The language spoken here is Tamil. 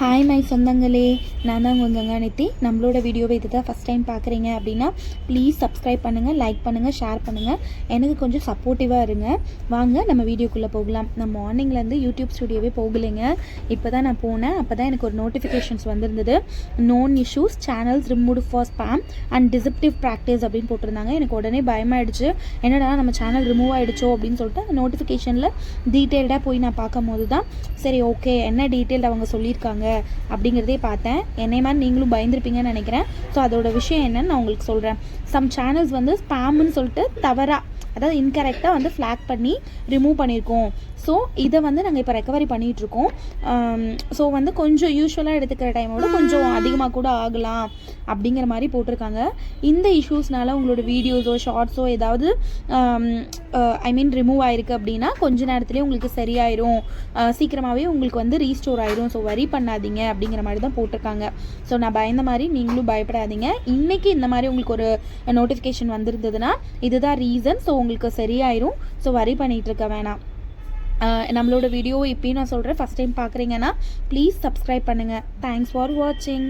ஹாய் மை சொந்தங்களே, நான் தான் உங்கள் கங்காநித்தி. நம்மளோட வீடியோவை இது தான் ஃபஸ்ட் டைம் பார்க்குறீங்க அப்படின்னா ப்ளீஸ் சப்ஸ்கிரைப் பண்ணுங்கள், லைக் பண்ணுங்கள், ஷேர் பண்ணுங்கள். எனக்கு கொஞ்சம் சப்போர்ட்டிவாக இருங்க. வாங்க நம்ம வீடியோக்குள்ளே போகலாம். நான் மார்னிங்லேருந்து யூடியூப் ஸ்டுடியோவே போகலைங்க. இப்போ தான் நான் போனேன். அப்போ தான் எனக்கு ஒரு நோட்டிஃபிகேஷன்ஸ் வந்திருந்தது. Known issues, channels removed for spam and deceptive practice அப்படின்னு போட்டிருந்தாங்க. எனக்கு உடனே பயமாயிடுச்சு. என்னடா நம்ம சேனல் ரிமூவ் ஆகிடுச்சோ அப்படின்னு சொல்லிட்டு அந்த நோட்டிஃபிகேஷனில் டீட்டெயில்டாக போய் நான் பார்க்கும் போது தான் சரி ஓகே என்ன டீட்டெயில் அவங்க சொல்லியிருக்காங்க அப்படிங்கிறதே பார்த்தேன். என்னை மாதிரி நீங்களும் பயந்துருப்பீங்கன்னு நினைக்கிறேன். ஸோ அதோட விஷயம் என்னன்னு நான் உங்களுக்கு சொல்கிறேன். சம் சேனல்ஸ் வந்து ஸ்பேம்னு சொல்லிட்டு தவறாக, அதாவது இன்கரெக்டாக வந்து ஃப்ளாக் பண்ணி ரிமூவ் பண்ணியிருக்கோம். ஸோ இதை வந்து நாங்கள் இப்போ ரெக்கவரி பண்ணிகிட்ருக்கோம். ஸோ வந்து கொஞ்சம் யூஸ்வலாக எடுத்துக்கிற டைமோட கொஞ்சம் அதிகமாக கூட ஆகலாம் அப்படிங்கிற மாதிரி போட்டிருக்காங்க. இந்த இஷ்யூஸ்னால உங்களோட வீடியோஸோ ஷார்ட்ஸோ ஏதாவது ரிமூவ் ஆகிருக்கு அப்படின்னா கொஞ்ச நேரத்துலேயே உங்களுக்கு சரியாயிரும், சீக்கிரமாகவே உங்களுக்கு வந்து ரீஸ்டோர் ஆயிரும். ஸோ வரி பண்ணாதீங்க அப்படிங்கிற மாதிரி தான் போட்டிருக்காங்க. ஸோ நான் பயந்த மாதிரி நீங்களும் பயப்படாதீங்க. இன்றைக்கி இந்த மாதிரி உங்களுக்கு ஒரு நோட்டிஃபிகேஷன் வந்திருந்ததுன்னா இதுதான் ரீசன். ஸோ உங்களுக்கு சரியாயிரும். ஸோ வரி பண்ணிகிட்டு இருக்க வேணாம். நம்மளோட வீடியோ இப்போயும் நான் சொல்கிறேன், ஃபஸ்ட் டைம் பார்க்குறீங்கன்னா ப்ளீஸ் சப்ஸ்கிரைப் பண்ணுங்கள். தேங்க்ஸ் ஃபார் வாட்சிங்.